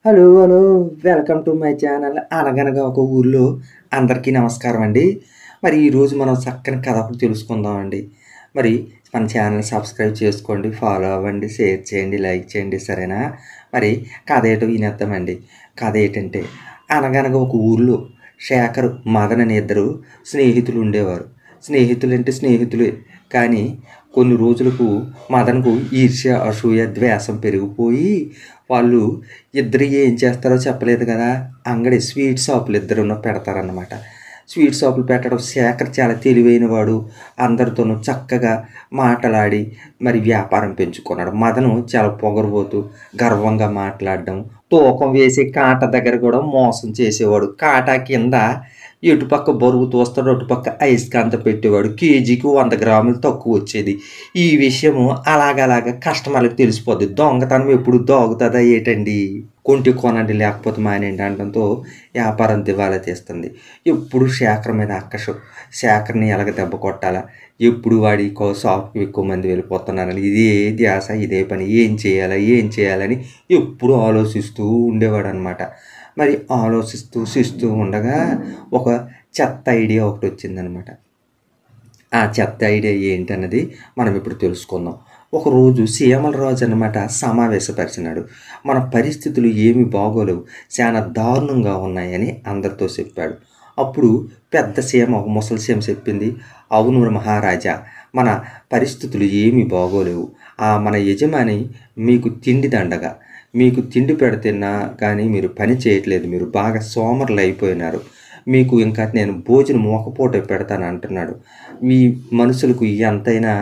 Hello! Hello! Welcome to my channel. అనగనగా ఒక ఊర్లో అందరికీ నమస్కారం అండి. మరి ఈరోజు మనం చక్కని కథ ఒకటి తెలుసుకుందామండి. మరి మన ఛానల్ సబ్స్క్రైబ్ చేసుకోండి, ఫాలో అవ్వండి, షేర్ చేయండి, లైక్ చేయండి సరేనా? మరి కథ ఏంటో వినేద్దామండి. కథ ఏంటంటే అనగనగా ఒక ఊర్లో శేఖర్, మదన్ అనే ఇద్దరు స్నేహితులు ఉండేవారు. స్నేహితులంటే స్నేహితులే. కానీ కొన్ని రోజులకు మదన్‌కు ఈర్ష్య, అసూయ, ద్వేషం పెరిగిపోయి వాళ్ళు ఇద్దరు ఏం చేస్తారో చెప్పలేదు కదా! అంగడి స్వీట్ షాపులు ఇద్దరును పెడతారన్నమాట. స్వీట్ షాపులు పెట్టడం శేఖర్ చాలా తెలివైనవాడు. అందరితోనూ చక్కగా మాటలాడి మరి వ్యాపారం పెంచుకున్నాడు. మదను చాలా పొగరుబోతు, గర్వంగా మాట్లాడడం, తూకం వేసి కాటా దగ్గర కూడా మోసం చేసేవాడు. కాటా కింద ఎటుపక్క బరువు తోస్తాడో అటుపక్క అయస్కాంతం పెట్టేవాడు. కేజీకి 100 గ్రాములు తక్కువ వచ్చేది. ఈ విషయము అలాగలాగా కస్టమర్‌లకి తెలిసిపోద్ది. దొంగతనం ఎప్పుడు దాగుతదా ఏటండి? కొంటే కొనండి లేకపోతే మానేయండి అనడంతో వ్యాపారం దివాలా తీస్తుంది. ఎప్పుడు శేఖర్ మీద అక్కసు. శేఖర్‌ని ఎలాగ దెబ్బ కొట్టాలా? ఎప్పుడు వాడి షాప్‌కి ఎక్కువ మంది వెళ్ళిపోతున్నారని ఇదే ధ్యాస, ఇదే పని. ఏం చేయాలా? ఏం చేయాలని ఎప్పుడూ ఆలోచిస్తూ ఉండేవాడనమాట. మరి ఆలోచిస్తూ ఉండగా ఒక చెత్త ఐడియా ఒకటొచ్చిందనమాట. ఆ చెత్త ఐడియా ఏంటన్నది మనం ఇప్పుడు తెలుసుకుందాం. ఒకరోజు సీమల రాజు అన్నమాట సమావేశపరిచినాడు. మన పరిస్థితులు ఏమీ బాగోలేవు. చాలా దారుణంగా ఉన్నాయని అందరితో చెప్పాడు. అప్పుడు పెద్ద సీమ, ఒక ముసలి సీమ చెప్పింది, అవును మహారాజా, మన పరిస్థితులు ఏమీ బాగోలేవు. మన యజమాని మీకు తిండి దండగ. మీకు తిండి పెడితేనా కానీ మీరు పని చేయట్లేదు. మీరు బాగా సోమరులైపోయినారు. మీకు ఇంకా నేను భోజనం ఒక పూటే పెడతాను అంటున్నాడు. మీ మనుషులకు ఎంతైనా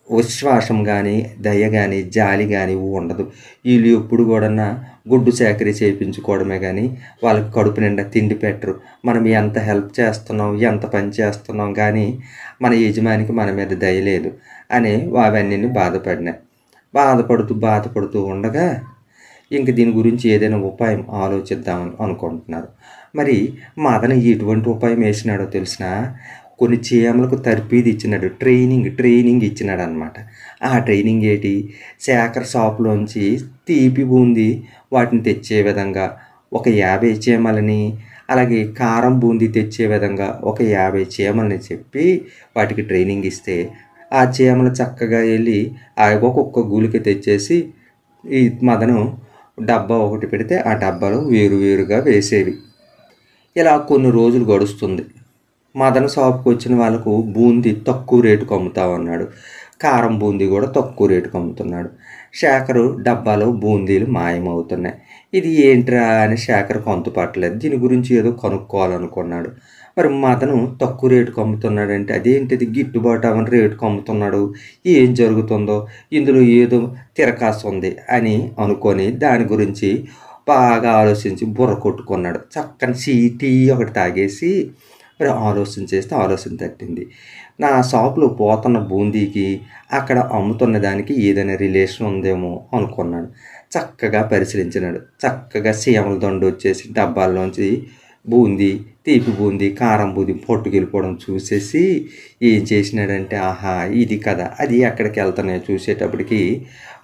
విశ్వాసం గానీ, దయ గానీ, జాలి గానీ ఉండదు. ఈళ్ళు ఎప్పుడు కూడన్నా గుడ్డు చాకిరీ చేయించుకోవడమే గానీ, వాళ్ళకి కడుపు నిండా తిండి పెట్టరు. మనం ఎంత హెల్ప్ చేస్తున్నాం, ఎంత పని చేస్తున్నాం గానీ, మన యజమానికి మన మీద దయ లేదు అని అవన్నీని బాధపడినాయి. బాధపడుతూ ఉండగా ఇంక దీని గురించి ఏదైనా ఉపాయం ఆలోచిద్దామని అనుకుంటున్నారు. మరి మదన ఎటువంటి ఉపాయం వేసినాడో తెలిసినా, కొన్ని చీమలకు తర్ఫీదు ఇచ్చినాడు. ట్రైనింగ్ ఇచ్చినాడనమాట. ఆ ట్రైనింగ్ ఏటి, శేఖర్ షాప్‌లోంచి తీపి బూందీ వాటిని తెచ్చే విధంగా ఒక 50 చీమలని, అలాగే కారం బూందీ తెచ్చే విధంగా ఒక 50 చీమలని చెప్పి వాటికి ట్రైనింగ్ ఇస్తే, ఆ చీమలు చక్కగా ఎళ్ళి ఒక్కొక్క గూలిక తెచ్చేసి ఈ మదను డబ్బా ఒకటి పెడితే ఆ డబ్బాలో వేరుగా వేసేవి. ఇలా కొన్ని రోజులు గడుస్తుంది. మదన షాప్‌కి వచ్చిన వాళ్ళకు బూందీ తక్కువ రేటుకి అమ్ముతా ఉన్నాడు. కారం బూందీ కూడా తక్కువ రేటుకి అమ్ముతున్నాడు. శేఖరు డబ్బాలో బూందీలు మాయమవుతున్నాయి. ఇది ఏంట్రా అని శేఖర్‌కు అంతు పట్టలేదు. దీని గురించి ఏదో కనుక్కోవాలనుకున్నాడు. మరి మదను తక్కువ రేటుకి అమ్ముతున్నాడంటే అదేంటిది, గిట్టుబాటు అవ్వని రేటుకి అమ్ముతున్నాడు. ఏం జరుగుతుందో, ఇందులో ఏదో తిరకాసు ఉంది అని అనుకొని దాని గురించి బాగా ఆలోచించి బుర్ర కొట్టుకున్నాడు. చక్కని టీ ఒకటి తాగేసి మరి ఆలోచన తట్టింది. నా షాప్‌లో పోతున్న బూందీకి, అక్కడ అమ్ముతున్న దానికి ఏదైనా రిలేషన్ ఉందేమో అనుకున్నాడు. చక్కగా పరిశీలించినాడు. చక్కగా చీమల దండొచ్చేసి డబ్బాల్లోంచి బూందీ, తీపి బూందీ, కారం బూందీ పట్టుకెళ్ళిపోవడం చూసేసి ఏం చేసినాడంటే, ఆహా! ఇది కదా! అది ఎక్కడికెళ్తున్నాయో చూసేటప్పటికి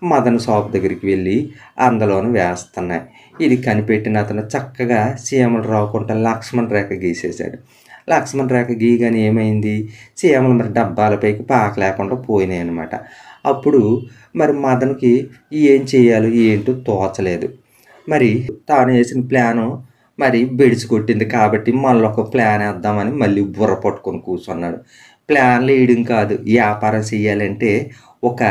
మదన్ షాప్ దగ్గరికి వెళ్ళి అందులోను వేస్తున్నాయి. ఇది కనిపెట్టిన అతను చక్కగా చీమలు రాకుండా లక్ష్మణ రేఖ గీసేశాడు. లక్ష్మణ రేఖ గీయగానే ఏమైంది, చీమలు మరి డబ్బాల పైకి పాకలేకుండా పోయినాయనమాట. అప్పుడు మరి మదన్‌కి ఏం చేయాలో ఏంటో తోచలేదు. మరి తాను ఏసిన ప్లాను మరి బెడిసి కొట్టింది కాబట్టి మళ్ళొక ప్లాన్ ఏద్దామని మళ్ళీ బుర్ర పట్టుకొని కూర్చున్నాడు. ప్లాన్‌లు ఏయడం కాదు, వ్యాపారం చేయాలంటే ఒక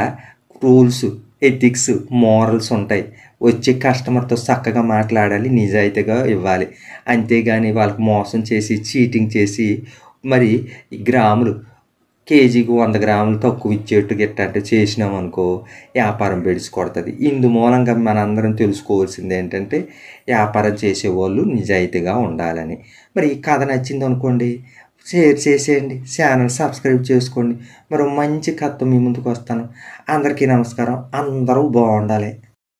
రూల్స్, ఎథిక్స్, మోరల్స్ ఉంటాయి. వచ్చే కస్టమర్‌తో చక్కగా మాట్లాడాలి, నిజాయితీగా ఇవ్వాలి. అంతేగాని వాళ్ళకి మోసం చేసి, చీటింగ్ చేసి మరి ఈ గ్రాములు, కేజీకి 100 గ్రాములు తక్కువ ఇచ్చేట్టు గిట్టాంటివి చేసినామనుకో వ్యాపారం బెడిసి కొడతది. ఇందు మూలంగా మనందరం తెలుసుకోవాల్సిందేంటంటే వ్యాపారం చేసేవాళ్ళు నిజాయితీగా ఉండాలని. మరి ఈ కథ నచ్చిందనుకోండి, షేర్ చేసేయండి. ఛానల్ సబ్స్క్రైబ్ చేసుకోండి. మరో మంచి కథతో మీ ముందుకొస్తాను. అందరికీ నమస్కారం. అందరూ బాగుండాలి.